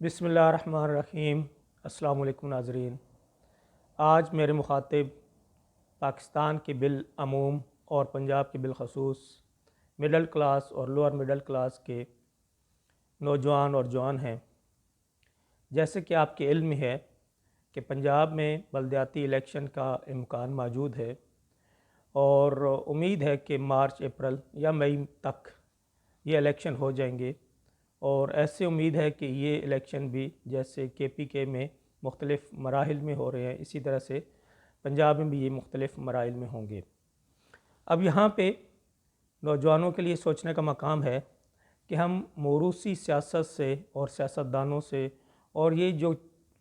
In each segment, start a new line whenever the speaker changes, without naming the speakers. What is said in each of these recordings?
بسم اللہ الرحمن الرحیم۔ السلام علیکم ناظرین۔ آج میرے مخاطب پاکستان کے بالعموم اور پنجاب کے بالخصوص مڈل کلاس اور لوور مڈل کلاس کے نوجوان اور جوان ہیں۔ جیسے کہ آپ کے علم ہے کہ پنجاب میں بلدیاتی الیکشن کا امکان موجود ہے اور امید ہے کہ مارچ اپریل یا مئی تک یہ الیکشن ہو جائیں گے، اور ایسے امید ہے کہ یہ الیکشن بھی جیسے کے پی کے میں مختلف مراحل میں ہو رہے ہیں، اسی طرح سے پنجاب میں بھی یہ مختلف مراحل میں ہوں گے۔ اب یہاں پہ نوجوانوں کے لیے سوچنے کا مقام ہے کہ ہم موروثی سیاست سے اور سیاستدانوں سے اور یہ جو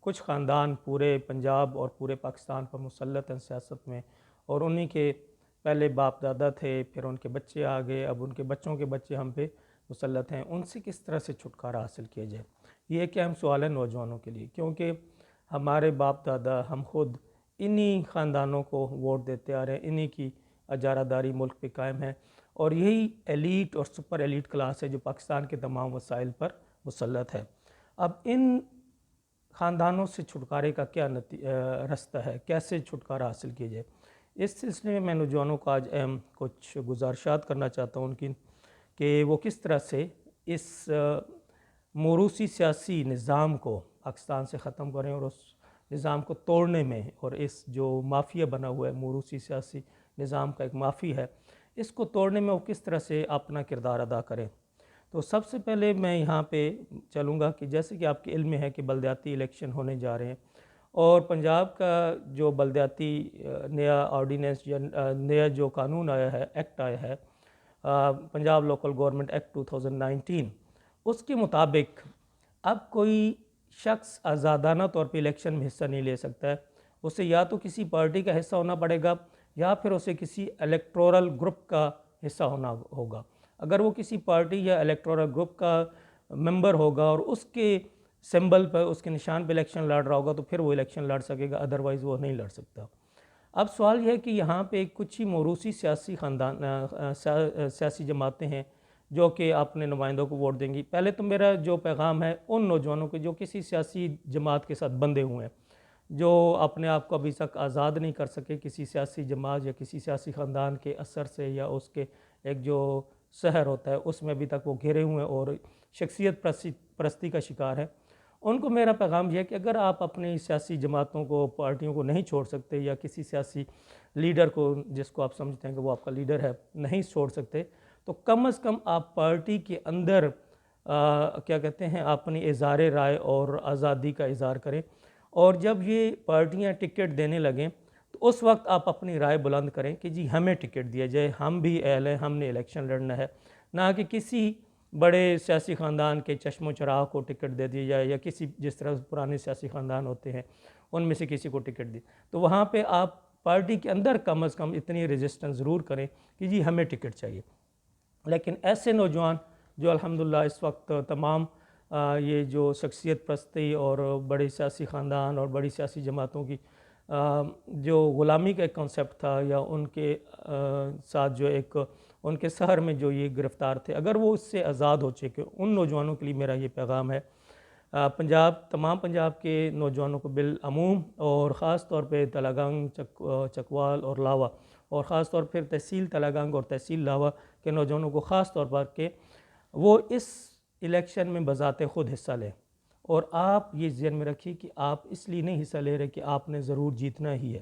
کچھ خاندان پورے پنجاب اور پورے پاکستان پر مسلط ہیں سیاست میں، اور انہی کے پہلے باپ دادا تھے، پھر ان کے بچے آ گئے، اب ان کے بچوں کے بچے ہم پہ مسلط ہیں، ان سے کس طرح سے چھٹکارا حاصل کیا جائے۔ یہ ایک اہم سوال ہے نوجوانوں کے لیے، کیونکہ ہمارے باپ دادا ہم خود انہی خاندانوں کو ووٹ دیتے آ رہے ہیں، انہی کی اجارہ داری ملک پہ قائم ہے، اور یہی ایلیٹ اور سپر ایلیٹ کلاس ہے جو پاکستان کے تمام وسائل پر مسلط ہے۔ اب ان خاندانوں سے چھٹکارے کا کیا رستہ ہے، کیسے چھٹکارا حاصل کیا جائے، اس سلسلے میں نوجوانوں کو آج اہم کچھ گزارشات کرنا چاہتا ہوں ان کی، کہ وہ کس طرح سے اس موروثی سیاسی نظام کو پاکستان سے ختم کریں اور اس نظام کو توڑنے میں، اور اس جو مافیا بنا ہوا ہے موروثی سیاسی نظام کا ایک مافی ہے، اس کو توڑنے میں وہ کس طرح سے اپنا کردار ادا کریں۔ تو سب سے پہلے میں یہاں پہ چلوں گا کہ جیسے کہ آپ کے علم میں ہے کہ بلدیاتی الیکشن ہونے جا رہے ہیں، اور پنجاب کا جو بلدیاتی نیا آرڈیننس یا نیا جو قانون آیا ہے، ایکٹ آیا ہے، پنجاب لوکل گورنمنٹ ایکٹ 2019، اس کے مطابق اب کوئی شخص آزادانہ طور پہ الیکشن میں حصہ نہیں لے سکتا ہے، اسے یا تو کسی پارٹی کا حصہ ہونا پڑے گا یا پھر اسے کسی الیکٹورل گروپ کا حصہ ہونا ہوگا۔ اگر وہ کسی پارٹی یا الیکٹورل گروپ کا ممبر ہوگا اور اس کے سمبل پر، اس کے نشان پہ الیکشن لڑ رہا ہوگا تو پھر وہ الیکشن لڑ سکے گا، ادروائز وہ نہیں لڑ سکتا۔ اب سوال یہ ہے کہ یہاں پہ کچھ ہی موروثی سیاسی جماعتیں ہیں جو کہ اپنے نمائندوں کو ووٹ دیں گی۔ پہلے تو میرا جو پیغام ہے ان نوجوانوں کے جو کسی سیاسی جماعت کے ساتھ بندھے ہوئے ہیں، جو اپنے آپ کو ابھی تک آزاد نہیں کر سکے کسی سیاسی جماعت یا کسی سیاسی خاندان کے اثر سے، یا اس کے ایک جو سحر ہوتا ہے اس میں ابھی تک وہ گھرے ہوئے ہیں اور شخصیت پرستی کا شکار ہے، ان کو میرا پیغام یہ ہے کہ اگر آپ اپنی سیاسی جماعتوں کو، پارٹیوں کو نہیں چھوڑ سکتے، یا کسی سیاسی لیڈر کو جس کو آپ سمجھتے ہیں کہ وہ آپ کا لیڈر ہے نہیں چھوڑ سکتے، تو کم از کم آپ پارٹی کے اندر کیا کہتے ہیں اپنی اظہار رائے اور آزادی کا اظہار کریں، اور جب یہ پارٹیاں ٹکٹ دینے لگیں تو اس وقت آپ اپنی رائے بلند کریں کہ جی ہمیں ٹکٹ دیا جائے، ہم بھی اہل ہیں، ہم نے الیکشن لڑنا ہے، نہ کہ کسی بڑے سیاسی خاندان کے چشم و چراغ کو ٹکٹ دے دیا جائے، یا کسی جس طرح پرانے سیاسی خاندان ہوتے ہیں ان میں سے کسی کو ٹکٹ دی۔ تو وہاں پہ آپ پارٹی کے اندر کم از کم اتنی ریزسٹنس ضرور کریں کہ جی ہمیں ٹکٹ چاہیے۔ لیکن ایسے نوجوان جو الحمدللہ اس وقت تمام یہ جو شخصیت پرستی اور بڑے سیاسی خاندان اور بڑی سیاسی جماعتوں کی جو غلامی کا ایک کنسیپٹ تھا، یا ان کے ساتھ جو ایک ان کے سحر میں جو یہ گرفتار تھے، اگر وہ اس سے آزاد ہو چکے، ان نوجوانوں کے لیے میرا یہ پیغام ہے، تمام پنجاب کے نوجوانوں کو بالعموم، اور خاص طور پہ تلہ گنگ، چکوال اور لاوا، اور خاص طور پھر تحصیل تلہ گنگ اور تحصیل لاوا کے نوجوانوں کو خاص طور پر کہ وہ اس الیکشن میں بذات خود حصہ لیں، اور آپ یہ ذہن میں رکھیے کہ آپ اس لیے نہیں حصہ لے رہے کہ آپ نے ضرور جیتنا ہی ہے،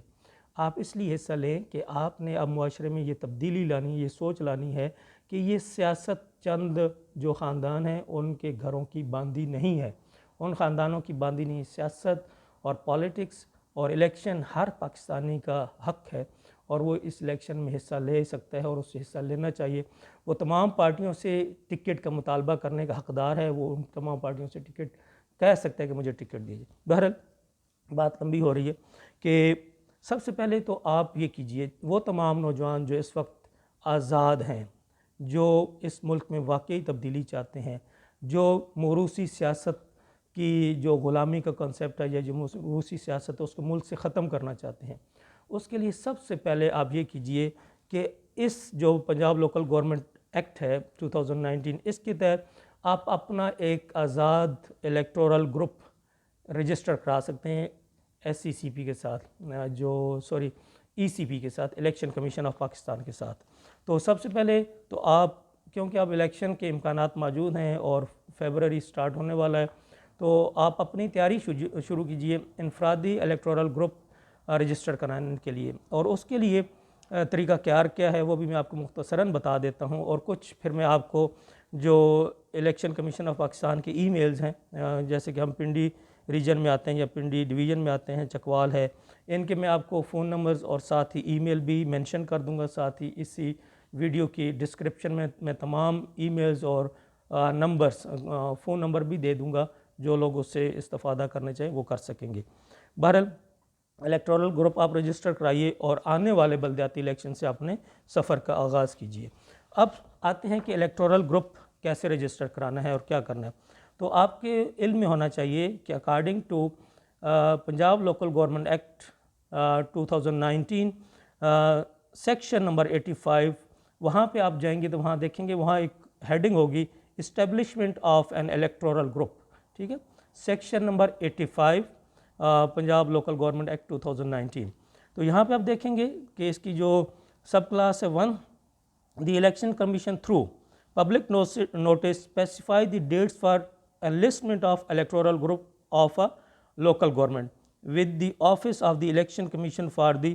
آپ اس لیے حصہ لیں کہ آپ نے اب معاشرے میں یہ تبدیلی لانی، یہ سوچ لانی ہے کہ یہ سیاست چند جو خاندان ہیں ان کے گھروں کی باندھی نہیں ہے، ان خاندانوں کی باندھی نہیں، سیاست اور پالیٹکس اور الیکشن ہر پاکستانی کا حق ہے، اور وہ اس الیکشن میں حصہ لے سکتا ہے اور اس سے حصہ لینا چاہیے۔ وہ تمام پارٹیوں سے ٹکٹ کا مطالبہ کرنے کا حقدار ہے، وہ ان تمام پارٹیوں سے ٹکٹ کہہ سکتا ہے کہ مجھے ٹکٹ دیجیے۔ بہرحال بات لمبی ہو رہی ہے کہ سب سے پہلے تو آپ یہ کیجئے، وہ تمام نوجوان جو اس وقت آزاد ہیں، جو اس ملک میں واقعی تبدیلی چاہتے ہیں، جو موروثی سیاست کی جو غلامی کا کنسیپٹ ہے، یا جو موروثی سیاست ہے اس کو ملک سے ختم کرنا چاہتے ہیں، اس کے لیے سب سے پہلے آپ یہ کیجئے کہ اس جو پنجاب لوکل گورنمنٹ ایکٹ ہے 2019، اس کے تحت آپ اپنا ایک آزاد الیکٹورل گروپ رجسٹر کرا سکتے ہیں SCCP کے ساتھ، ای سی پی کے ساتھ، الیکشن کمیشن آف پاکستان کے ساتھ. تو سب سے پہلے تو آپ، کیونکہ اب الیکشن کے امکانات موجود ہیں اور فیبرری سٹارٹ ہونے والا ہے، تو آپ اپنی تیاری شروع کیجئے انفرادی الیکٹورل گروپ رجسٹر کرانے کے لیے. اور اس کے لیے طریقہ کار کیا ہے وہ بھی میں آپ کو مختصراً بتا دیتا ہوں، اور کچھ پھر میں آپ کو جو الیکشن کمیشن آف پاکستان کے ای میلز ہیں، جیسے کہ ہم پنڈی ریجن میں آتے ہیں یا پنڈی ڈویژن میں آتے ہیں، چکوال ہے، ان کے میں آپ کو فون نمبرز اور ساتھ ہی ای میل بھی مینشن کر دوں گا. ساتھ ہی اسی ویڈیو کی ڈسکرپشن میں تمام ای میلز اور نمبرز، فون نمبر بھی دے دوں گا، جو لوگ اس سے استفادہ کرنا چاہیں وہ کر سکیں گے. بہرحال الیکٹورل گروپ آپ رجسٹر کرائیے اور آنے والے بلدیاتی الیکشن سے اپنے سفر کا آغاز کیجیے. اب آتے ہیں کہ الیکٹورل گروپ کیسے رجسٹر کرانا ہے اور کیا کرنا ہے. تو آپ کے علم میں ہونا چاہیے کہ according to Punjab local government act 2019 section number 85، وہاں پہ آپ جائیں گے تو وہاں دیکھیں گے، وہاں ایک ہیڈنگ ہوگی establishment of an electoral group. ٹھیک ہے، section number 85 Punjab local government act 2019. تو یہاں پہ آپ دیکھیں گے کہ اس کی جو سب کلاس ہے 1، the election commission through public notice specify the dates for enlistment of electoral group of a local government with the office of the election commission for the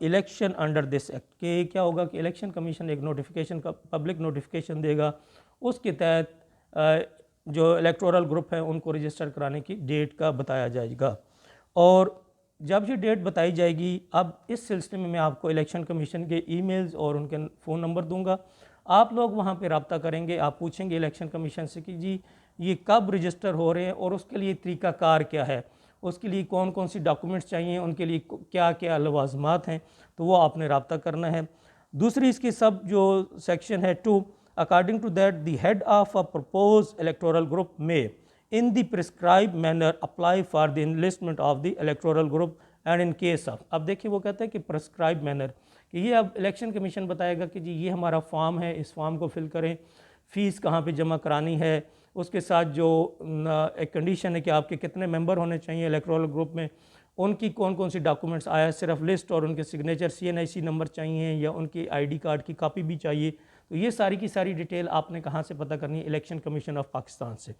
election under this act. کہ کیا ہوگا کہ election commission ایک notification کا public notification دے گا، اس کے تحت جو electoral group ہیں ان کو رجسٹر کرانے کی ڈیٹ کا بتایا جائے گا. اور جب یہ ڈیٹ بتائی جائے گی، اب اس سلسلے میں آپ کو الیکشن کمیشن کے ای میلز اور ان کے فون نمبر دوں گا. آپ لوگ وہاں پہ رابطہ کریں گے، آپ پوچھیں گے الیکشن کمیشن سے کہ جی یہ کب رجسٹر ہو رہے ہیں اور اس کے لیے طریقہ کار کیا ہے، اس کے لیے کون کون سی ڈاکومنٹس چاہیے، ان کے لیے کیا کیا لوازمات ہیں، تو وہ آپ نے رابطہ کرنا ہے. دوسری اس کی سب جو سیکشن ہے 2، according to that the head of a purpose electoral group میں in the prescribed manner apply for the enlistment of the electoral group and in case of. اب دیکھیں وہ کہتا ہے کہ prescribed manner، کہ یہ اب الیکشن کمیشن بتائے گا کہ جی یہ ہمارا فارم ہے، اس فارم کو فل کریں، فیس کہاں پہ جمع کرانی ہے، اس کے ساتھ جو ایک کنڈیشن ہے کہ آپ کے کتنے ممبر ہونے چاہیے الیکٹورل گروپ میں، ان کی کون کون سی ڈاکومنٹس، آیا صرف لسٹ اور ان کے سگنیچر CNIC نمبر چاہیے یا ان کی ID کارڈ کی کاپی بھی چاہیے. تو یہ ساری کی ساری ڈیٹیل آپ نے کہاں سے پتہ کرنی ہے؟ الیکشن کمیشن آف پاکستان سے.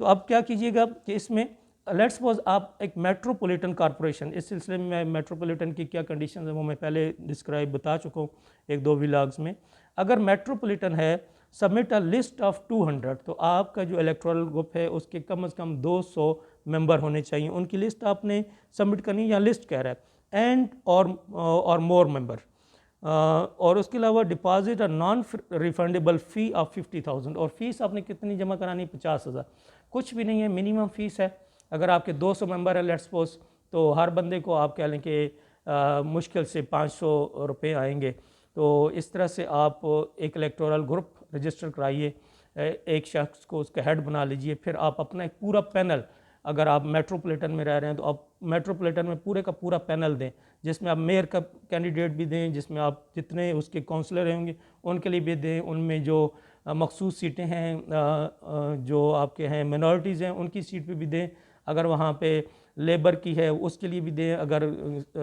تو اب کیا کیجئے گا کہ اس میں لیٹس سپوز آپ ایک میٹروپولیٹن کارپوریشن، اس سلسلے میں میٹروپولیٹن کی کیا کنڈیشنز ہیں وہ میں پہلے ڈسکرائب بتا چکا ہوں 1-2 ولاگز میں. اگر میٹروپولیٹن ہے سبمٹ اے لسٹ آف 200، تو آپ کا جو الیکٹورل گروپ ہے اس کے کم از کم 200 ممبر ہونے چاہیے، ان کی لسٹ آپ نے سبمٹ کرنی، یا لسٹ کہہ رہا ہے، اینڈ اور مور ممبر. اور اس کے علاوہ ڈپازٹ اے نان ریفنڈیبل فی آف 50,000، اور فیس آپ نے کتنی جمع کرانی ہے؟ 50,000. کچھ بھی نہیں ہے، منیمم فیس ہے. اگر آپ کے 200 ممبر ہیں لیٹس سپوز، تو ہر بندے کو آپ کہہ لیں کہ مشکل سے 500 روپے آئیں گے. تو اس طرح سے آپ ایک الیکٹورل گروپ رجسٹر کرائیے، ایک شخص کو اس کا ہیڈ بنا لیجئے. پھر آپ اپنا ایک پورا پینل، اگر آپ میٹروپولیٹن میں رہ رہے ہیں تو آپ میٹروپولیٹن میں پورے کا پورا پینل دیں، جس میں آپ میئر کا کینڈیڈیٹ بھی دیں، جس میں آپ جتنے اس کے کونسلر ہوں گے ان کے لیے بھی دیں، ان میں جو مخصوص سیٹیں ہیں جو آپ کے ہیں منورٹیز ہیں ان کی سیٹ پہ بھی دیں، اگر وہاں پہ لیبر کی ہے اس کے لیے بھی دیں، اگر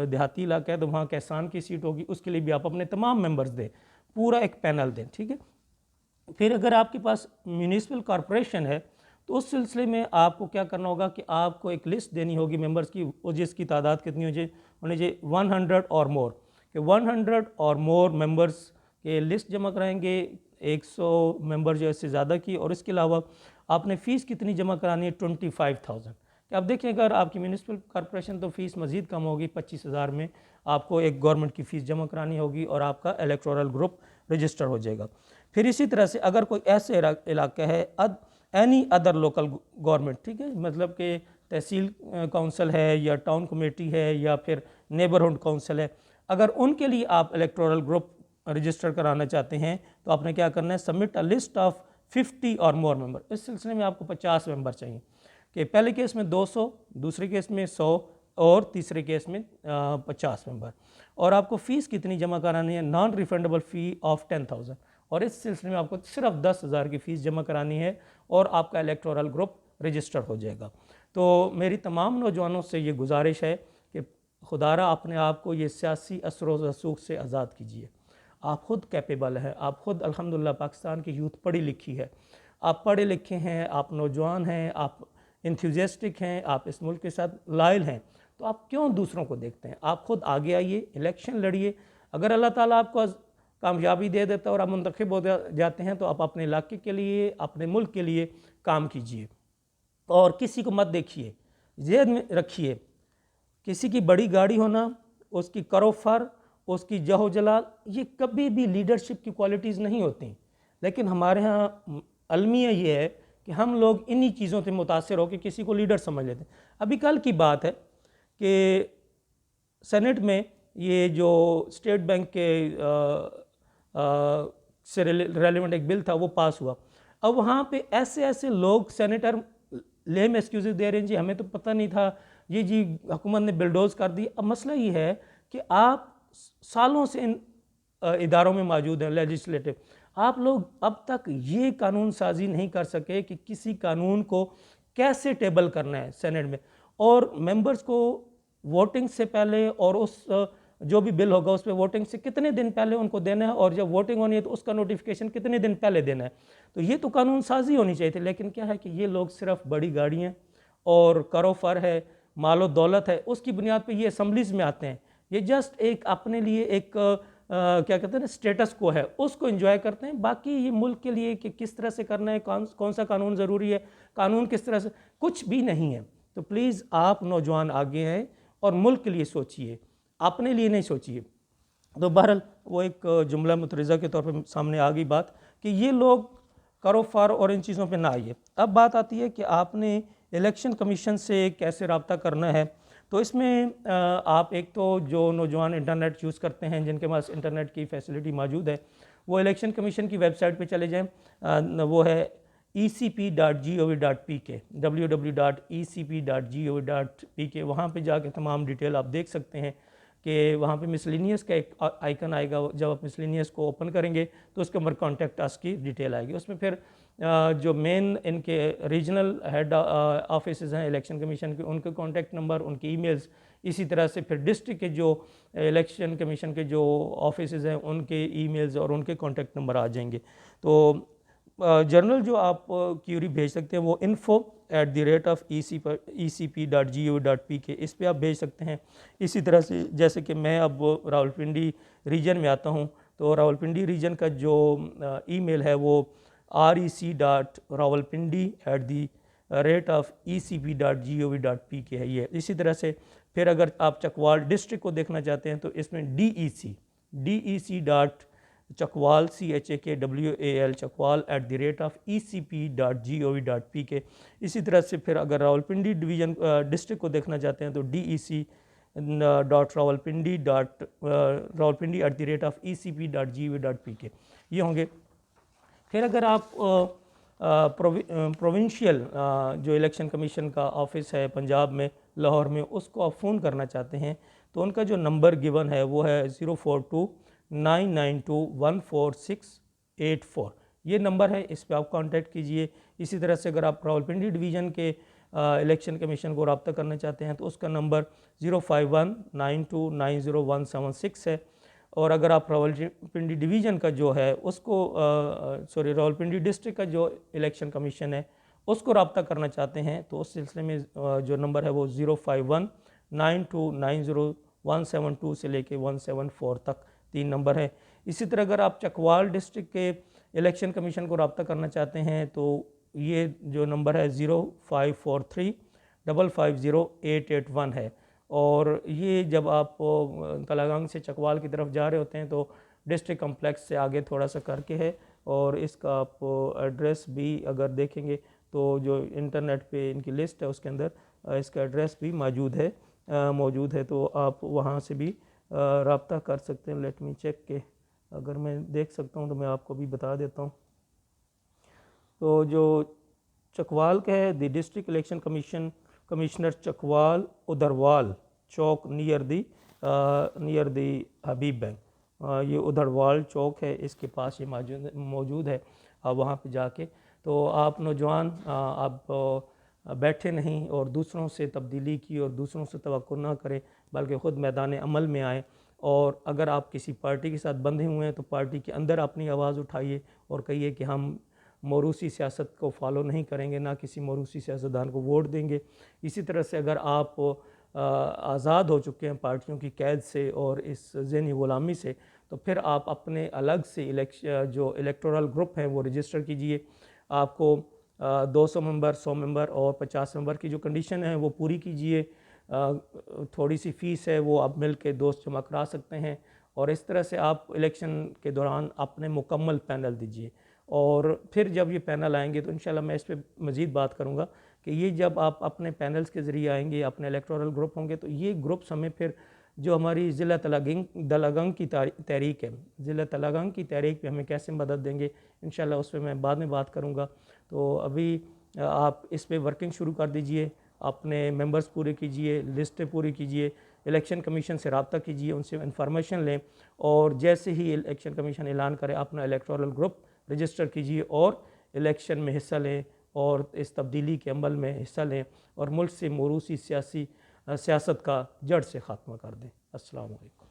دیہاتی علاقہ ہے تو وہاں کسان کی سیٹ ہوگی اس کے لیے بھی آپ اپنے تمام ممبرز دیں، پورا ایک پینل دیں. ٹھیک ہے. پھر اگر آپ کے پاس میونسپل کارپوریشن ہے تو اس سلسلے میں آپ کو کیا کرنا ہوگا کہ آپ کو ایک لسٹ دینی ہوگی ممبرز کی، جس کی تعداد کتنی ہونی چاہیے 100 اور مور، کہ 100 اور مور ممبرز کے لسٹ جمع کرائیں گے، 100 ممبر جو ہے اس سے زیادہ کی. اور اس کے علاوہ آپ نے فیس کتنی جمع کرانی ہے؟ 25,000. کہ اب دیکھیں اگر آپ کی میونسپل کارپوریشن تو فیس مزید کم ہوگی، 25,000 میں آپ کو ایک گورنمنٹ کی فیس جمع کرانی ہوگی اور آپ کا الیکٹورل گروپ رجسٹر ہو جائے گا. پھر اسی طرح سے اگر کوئی ایسے علاقہ ہے اینی ادر لوکل گورنمنٹ، ٹھیک ہے، مطلب کہ تحصیل کونسل ہے یا ٹاؤن کمیٹی ہے یا پھر نیبرہڈ کونسل ہے، اگر ان کے لیے آپ الیکٹورل گروپ رجسٹر کرانا چاہتے ہیں تو آپ نے کیا کرنا ہے؟ سبمٹ اے لسٹ آف 50 اور مور ممبر. اس سلسلے میں آپ کو 50 ممبر چاہیے، کہ پہلے کیس میں 200، دوسرے کیس میں 100 اور تیسرے کیس میں 50 ممبر. اور آپ کو فیس کتنی جمع کرانی ہے؟ نان ریفنڈیبل فی آف 10,000. اور اس سلسلے میں آپ کو صرف 10,000 کی فیس جمع کرانی ہے اور آپ کا الیکٹورل گروپ رجسٹر ہو جائے گا۔ تو میری تمام نوجوانوں سے یہ گزارش ہے کہ خدارہ اپنے آپ کو یہ سیاسی اثر و رسوخ سے آزاد کیجیے۔ آپ خود کیپیبل ہیں، آپ خود الحمدللہ پاکستان کی یوتھ پڑھی لکھی ہے، آپ پڑھے لکھے ہیں، آپ نوجوان ہیں، آپ انتھوزیسٹک ہیں، آپ اس ملک کے ساتھ لائل ہیں، تو آپ کیوں دوسروں کو دیکھتے ہیں؟ آپ خود آگے آئیے، الیکشن لڑیے۔ اگر اللہ تعالیٰ آپ کو کامیابی دے دیتا ہے اور آپ منتخب ہو جاتے ہیں تو آپ اپنے علاقے کے لیے، اپنے ملک کے لیے کام کیجیے اور کسی کو مت دیکھیے۔ ذہن میں رکھیے، کسی کی بڑی گاڑی ہونا، اس کی کرو فر، اس کی جہو جلال، یہ کبھی بھی لیڈرشپ کی کوالٹیز نہیں ہوتی۔ لیکن ہمارے ہاں المیہ یہ ہے کہ ہم لوگ انہی چیزوں سے متاثر ہو کے کسی کو لیڈر سمجھ لیتے ہیں۔ ابھی کل کی بات ہے کہ سینٹ میں یہ جو اسٹیٹ بینک کے سے ریلیونٹ ایک بل تھا وہ پاس ہوا۔ اب وہاں پہ ایسے لوگ سینیٹر لیم ایکسکیوزز دے رہے ہیں، جی ہمیں تو پتہ نہیں تھا، یہ جی حکومت نے بلڈوز کر دی۔ اب مسئلہ یہ ہے کہ آپ سالوں سے ان اداروں میں موجود ہیں، لیجسلیٹو، آپ لوگ اب تک یہ قانون سازی نہیں کر سکے کہ کسی قانون کو کیسے ٹیبل کرنا ہے سینٹ میں، اور ممبرز کو ووٹنگ سے پہلے اور اس جو بھی بل ہوگا اس پہ ووٹنگ سے کتنے دن پہلے ان کو دینا ہے، اور جب ووٹنگ ہونی ہے تو اس کا نوٹیفیکیشن کتنے دن پہلے دینا ہے۔ تو یہ تو قانون سازی ہونی چاہیے تھی، لیکن کیا ہے کہ یہ لوگ صرف بڑی گاڑیاں اور کرو فر ہے، مال و دولت ہے، اس کی بنیاد پہ یہ اسمبلیز میں آتے ہیں۔ یہ جسٹ ایک اپنے لیے ایک کیا کہتے ہیں نا اسٹیٹس کو ہے، اس کو انجوائے کرتے ہیں۔ باقی یہ ملک کے لیے کہ کس طرح سے کرنا ہے، کون سا قانون ضروری ہے، قانون کس طرح سے، کچھ بھی نہیں ہے۔ تو پلیز آپ نوجوان آگے ہیں اور ملک کے لیے سوچئے، اپنے لیے نہیں سوچئے۔ تو بہرحال وہ ایک جملہ مترجہ کے طور پہ سامنے آ گئی بات کہ یہ لوگ کرو فار اور ان چیزوں پہ نہ آئیے۔ اب بات آتی ہے کہ آپ نے الیکشن کمیشن سے کیسے رابطہ کرنا ہے۔ تو اس میں آپ ایک تو جو نوجوان انٹرنیٹ یوز کرتے ہیں، جن کے پاس انٹرنیٹ کی فیسلٹی موجود ہے، وہ الیکشن کمیشن کی ویب سائٹ پہ چلے جائیں، وہ ہے ecp.gov.pk www.ecp.gov.pk۔ وہاں پہ جا کے تمام ڈیٹیل آپ دیکھ سکتے ہیں کہ وہاں پہ مسلینیس کا ایک آئیکن آئے گا۔ جب آپ مسلینیس کو اوپن کریں گے تو اس کے اوپر کانٹیکٹ اس کی ڈیٹیل آئے گی۔ اس میں پھر جو مین ان کے ریجنل ہیڈ آفیسز ہیں الیکشن کمیشن کے، ان کے کانٹیکٹ نمبر، ان کی ای میلز، اسی طرح سے پھر ڈسٹرکٹ کے جو الیکشن کمیشن کے جو آفیسز ہیں ان کے ای میلز اور ان کے کانٹیکٹ نمبر آ جائیں گے۔ تو جرنل جو آپ کیوری بھیج سکتے ہیں وہ info@ecp.gov.pk، اس پہ آپ بھیج سکتے ہیں۔ اسی طرح سے جیسے کہ میں اب راولپنڈی ریجن میں آتا ہوں، تو راولپنڈی ریجن کا جو ای میل ہے وہ rec.rawalpindi@ecp.gov.pk ہے یہ۔ اسی طرح سے پھر اگر آپ چکوال ڈسٹرکٹ کو دیکھنا چاہتے ہیں تو اس میں dec.chakwal chakwal@ecp.gov.pk۔ اسی طرح سے پھر اگر راولپنڈی ڈویژن ڈسٹرکٹ کو دیکھنا چاہتے ہیں تو dec.rawalpindi@ecp.gov.pk یہ ہوں گے۔ پھر اگر آپ پروونشل جو الیکشن کمیشن کا آفس ہے پنجاب میں، لاہور میں، اس کو آپ فون کرنا چاہتے ہیں تو ان کا جو نمبر گیون ہے وہ ہے 042-992-14684۔ یہ نمبر ہے، اس پہ آپ کانٹیکٹ کیجئے۔ اسی طرح سے اگر آپ راولپنڈی ڈویژن کے الیکشن کمیشن کو رابطہ کرنا چاہتے ہیں تو اس کا نمبر 05192900176 ہے۔ اور اگر آپ راولپنڈی ڈویژن کا جو ہے اس کو راولپنڈی ڈسٹرکٹ کا جو الیکشن کمیشن ہے اس کو رابطہ کرنا چاہتے ہیں تو اس سلسلے میں جو نمبر ہے وہ 05192900172 سے لے کے 174 تک 3 نمبر ہے۔ اسی طرح اگر آپ چکوال ڈسٹرکٹ کے الیکشن کمیشن کو رابطہ کرنا چاہتے ہیں تو یہ جو نمبر ہے 0543550881 ہے۔ اور یہ جب آپ کلاگانگ سے چکوال کی طرف جا رہے ہوتے ہیں تو ڈسٹرکٹ کمپلیکس سے آگے تھوڑا سا کر کے ہے، اور اس کا آپ ایڈریس بھی اگر دیکھیں گے تو جو انٹرنیٹ پہ ان کی لسٹ ہے اس کے اندر اس کا ایڈریس بھی موجود ہے، تو آپ وہاں سے بھی رابطہ کر سکتے ہیں۔ لیٹ می چیک کہ اگر میں دیکھ سکتا ہوں تو میں آپ کو بھی بتا دیتا ہوں۔ تو جو چکوال کا ہے، the district election commissioner Chakwal ادروال چوک نیئر دی حبیب بینک، یہ ادھر وال چوک ہے، اس کے پاس یہ موجود ہے، وہاں پہ جا کے تو آپ نوجوان آپ بیٹھے نہیں اور دوسروں سے تبدیلی کی اور دوسروں سے توقع نہ کریں، بلکہ خود میدان عمل میں آئیں، اور اگر آپ کسی پارٹی کے ساتھ بندھے ہوئے ہیں تو پارٹی کے اندر اپنی آواز اٹھائیے اور کہیے کہ ہم موروثی سیاست کو فالو نہیں کریں گے، نہ کسی موروثی سیاستدان کو ووٹ دیں گے۔ اسی طرح سے اگر آپ آزاد ہو چکے ہیں پارٹیوں کی قید سے اور اس ذہنی غلامی سے، تو پھر آپ اپنے الگ سے جو الیکٹورل گروپ ہیں وہ رجسٹر کیجئے۔ آپ کو 200 ممبر، 100 ممبر اور 50 ممبر کی جو کنڈیشن ہے وہ پوری کیجئے۔ تھوڑی سی فیس ہے وہ آپ مل کے دوست جمع کرا سکتے ہیں، اور اس طرح سے آپ الیکشن کے دوران اپنے مکمل پینل دیجئے، اور پھر جب یہ پینل آئیں گے تو انشاءاللہ میں اس پہ مزید بات کروں گا کہ یہ جب آپ اپنے پینلز کے ذریعے آئیں گے، اپنے الیکٹورل گروپ ہوں گے، تو یہ گروپس ہمیں پھر جو ہماری ضلع دلگنگ کی تحریک ہے، ضلع دلگنگ کی تحریک پہ ہمیں کیسے مدد دیں گے، انشاءاللہ اس پہ میں بعد میں بات کروں گا۔ تو ابھی آپ اس پہ ورکنگ شروع کر دیجئے، اپنے ممبرز پورے کیجئے، لسٹیں پوری کیجئے، الیکشن کمیشن سے رابطہ کیجئے، ان سے انفارمیشن لیں، اور جیسے ہی الیکشن کمیشن اعلان کرے اپنا الیکٹورل گروپ رجسٹر کیجئے اور الیکشن میں حصہ لیں، اور اس تبدیلی کے عمل میں حصہ لیں، اور ملک سے موروثی سیاست کا جڑ سے خاتمہ کر دیں۔ السلام علیکم۔